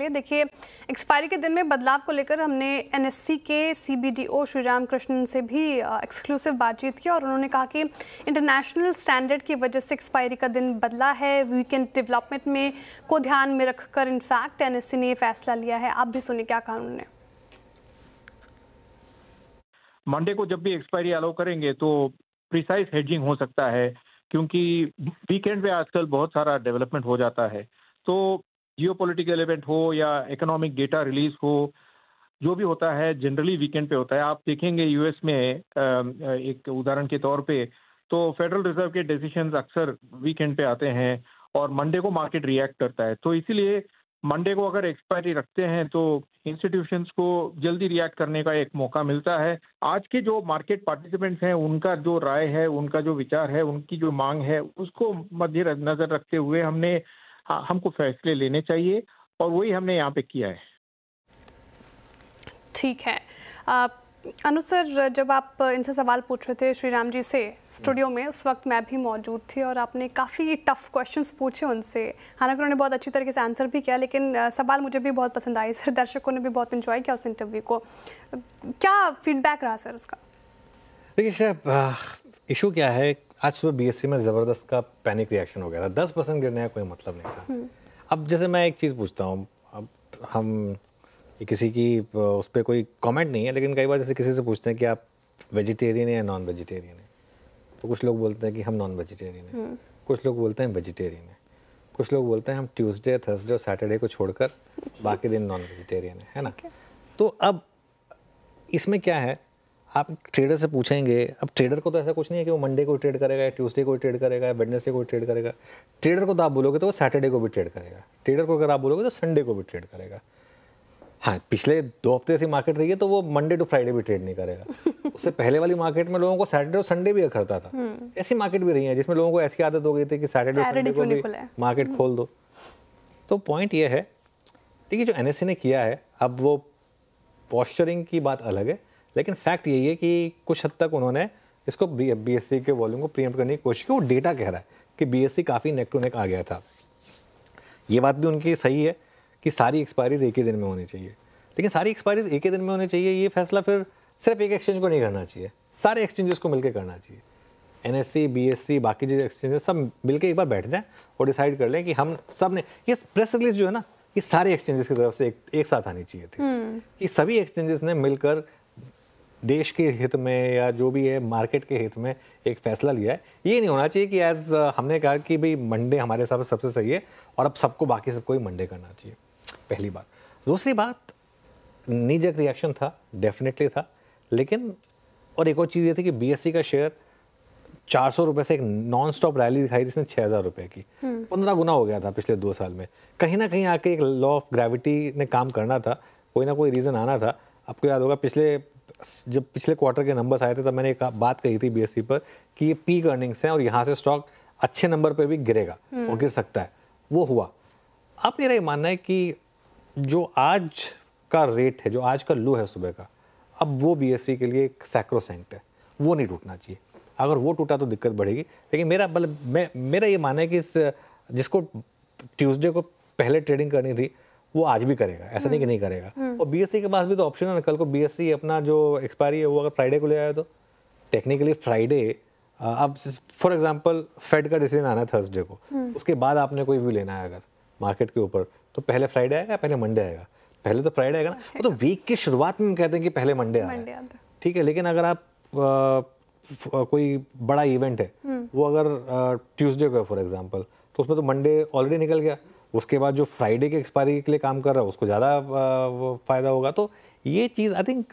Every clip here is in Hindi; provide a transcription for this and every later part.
पे। देखिए, एक्सपायरी के दिन में बदलाव को लेकर हमने एनएससी के सीबीडीओ श्री राम कृष्णन से भी एक्सक्लूसिव बातचीत की और उन्होंने कहा कि इंटरनेशनल स्टैंडर्ड की वजह से एक्सपायरी का दिन बदला है। वीकेंड डेवलपमेंट में को ध्यान में रखकर इनफैक्ट एनएससी ने ये फैसला लिया है। आप भी सुनिए क्या कहा उन्होंने। मंडे को जब भी एक्सपायरी अलाउ करेंगे तो प्रिसाइज हेजिंग हो सकता है, क्योंकि वीकेंड पे आजकल बहुत सारा डेवलपमेंट हो जाता है। तो जियोपॉलिटिकल इवेंट हो या इकोनॉमिक डेटा रिलीज हो, जो भी होता है जनरली वीकेंड पे होता है। आप देखेंगे यूएस में एक उदाहरण के तौर पे तो फेडरल रिजर्व के डिसीजंस अक्सर वीकेंड पे आते हैं और मंडे को मार्केट रिएक्ट करता है। तो इसीलिए मंडे को अगर एक्सपायरी रखते हैं तो इंस्टीट्यूशंस को जल्दी रिएक्ट करने का एक मौका मिलता है। आज के जो मार्केट पार्टिसिपेंट्स हैं उनका जो राय है, उनका जो विचार है, उनकी जो मांग है, उसको मद्देनजर रखते हुए हमको फैसले लेने चाहिए और वही हमने यहाँ पे किया है। ठीक है। अनुज सर, जब आप इनसे सवाल पूछ रहे थे श्री राम जी से स्टूडियो में, उस वक्त मैं भी मौजूद थी और आपने काफ़ी टफ क्वेश्चंस पूछे उनसे। हालांकि उन्होंने बहुत अच्छी तरीके से आंसर भी किया, लेकिन सवाल मुझे भी बहुत पसंद आए सर। दर्शकों ने भी बहुत एंजॉय किया उस इंटरव्यू को। क्या फीडबैक रहा सर उसका? देखिए सर, इशू क्या है, आज सुबह बीएससी में ज़बरदस्त का पैनिक रिएक्शन हो गया था। 10% गिरने का कोई मतलब नहीं था। अब जैसे मैं एक चीज़ पूछता हूँ, अब हम किसी की उस पर कोई कमेंट नहीं है, लेकिन कई बार जैसे किसी से पूछते हैं कि आप वेजिटेरियन है या नॉन वेजिटेरियन है, तो कुछ लोग बोलते हैं कि हम नॉन वेजिटेरियन हैं, कुछ लोग बोलते हैं वेजिटेरियन है, कुछ लोग बोलते हैं हम ट्यूसडे, थर्सडे और सैटरडे को छोड़कर बाकी दिन नॉन वेजिटेरियन है ना। तो अब इसमें क्या है, आप ट्रेडर से पूछेंगे। अब ट्रेडर को तो ऐसा कुछ नहीं है कि वो मंडे को ट्रेड करेगा या ट्यूसडे को ट्रेड करेगा या वेडनेसडे को ट्रेड करेगा। ट्रेडर को तो आप बोलोगे तो वो सैटरडे को भी ट्रेड करेगा, ट्रेडर को अगर आप बोलोगे तो संडे को भी ट्रेड करेगा। हाँ, पिछले 2 हफ्ते से मार्केट रही है तो वो मंडे टू फ्राइडे भी ट्रेड नहीं करेगा। उससे पहले वाली मार्केट में लोगों को सैटरडे और संडे भी करता था। ऐसी मार्केट भी रही है जिसमें लोगों को ऐसी आदत हो गई थी कि सैटरडे और संडे को भी मार्केट खोल दो। तो पॉइंट ये है, देखिए जो एनएससी ने किया है, अब वो पॉस्चरिंग की बात अलग है, लेकिन फैक्ट यही है कि कुछ हद तक उन्होंने इसको बीएससी के वॉल्यूम को प्रीएम्प्ट करने की कोशिश की। वो डेटा कह रहा है कि बीएससी काफ़ी नेक टू नेक आ गया था। ये बात भी उनकी सही है कि सारी एक्सपायरीज एक ही दिन में होनी चाहिए, लेकिन सारी एक्सपायरीज एक ही दिन में होनी चाहिए, ये फैसला फिर सिर्फ एक एक्सचेंज को नहीं करना चाहिए, सारे एक्सचेंजेस को मिलकर करना चाहिए। एनएससी, बीएससी, बाकी जो एक्सचेंजेस सब मिलकर एक बार बैठ जाएं और डिसाइड कर लें कि हम सब ने, ये प्रेस रिलीज जो है ना, ये सारे एक्सचेंजेस की तरफ से एक साथ आनी चाहिए थी कि सभी एक्सचेंजेस ने मिलकर देश के हित में या जो भी है मार्केट के हित में एक फैसला लिया है। ये नहीं होना चाहिए कि एज हमने कहा कि भाई मंडे हमारे हिसाब से सबसे सही है और अब सबको बाकी सबको ही मंडे करना चाहिए, पहली बात। दूसरी बात, नीजक रिएक्शन था, डेफिनेटली था, लेकिन और एक और चीज़ ये थी कि बीएससी का शेयर 400 रुपये से एक नॉन स्टॉप रैली दिखाई थी इसने 6000 रुपये की, 15 गुना हो गया था पिछले 2 साल में। कहीं ना कहीं आके एक लॉ ऑफ ग्रेविटी ने काम करना था, कोई ना कोई रीज़न आना था। आपको याद होगा जब पिछले क्वार्टर के नंबर्स आए थे तब मैंने एक बात कही थी बीएससी पर कि ये पीक अर्निंग्स हैं और यहाँ से स्टॉक अच्छे नंबर पे भी गिरेगा और गिर सकता है। वो हुआ। अब मेरा ये मानना है कि जो आज का रेट है, जो आज का लो है सुबह का, अब वो बीएससी के लिए सैक्रोसैंक्ट है, वो नहीं टूटना चाहिए। अगर वो टूटा तो दिक्कत बढ़ेगी। लेकिन मेरा ये मानना है कि जिसको ट्यूसडे को पहले ट्रेडिंग करनी थी वो आज भी करेगा, ऐसा नहीं कि नहीं करेगा। और बीएससी के पास भी तो ऑप्शन है ना, कल को बीएससी अपना जो एक्सपायरी है वो अगर फ्राइडे को ले आया तो टेक्निकली फ्राइडे, अब फॉर एग्जांपल फेड का डिसीजन आना है थर्सडे को, उसके बाद आपने कोई व्यू लेना है अगर मार्केट के ऊपर, तो पहले फ्राइडे आएगा या पहले मंडे आएगा? पहले तो फ्राइडे आएगा ना। वो तो वीक की शुरुआत में कहते हैं कि पहले मंडे आ रहा है, ठीक है। लेकिन अगर आप कोई बड़ा इवेंट है वो अगर ट्यूसडे को है फॉर एग्जांपल, तो उसमें तो मंडे ऑलरेडी निकल गया, उसके बाद जो फ्राइडे के एक्सपायरी के लिए काम कर रहा है उसको ज़्यादा फ़ायदा होगा। तो ये चीज़ आई थिंक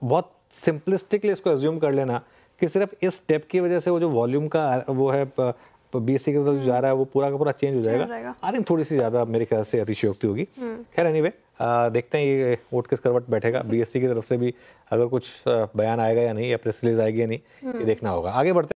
बहुत सिंपलिस्टिकली इसको एज्यूम कर लेना कि सिर्फ इस स्टेप की वजह से वो जो वॉल्यूम का वो है बीएससी की तरफ जा रहा है वो पूरा का पूरा चेंज हो जाएगा। आई थिंक थोड़ी सी ज़्यादा मेरे ख्याल से अतिशयोक्ति होगी। खैर एनीवे, देखते हैं ये वोट किस करवट बैठेगा। बीएससी की तरफ से भी अगर कुछ बयान आएगा या नहीं, या प्रेस रिलीज आएगी या नहीं, ये देखना होगा। आगे बढ़ते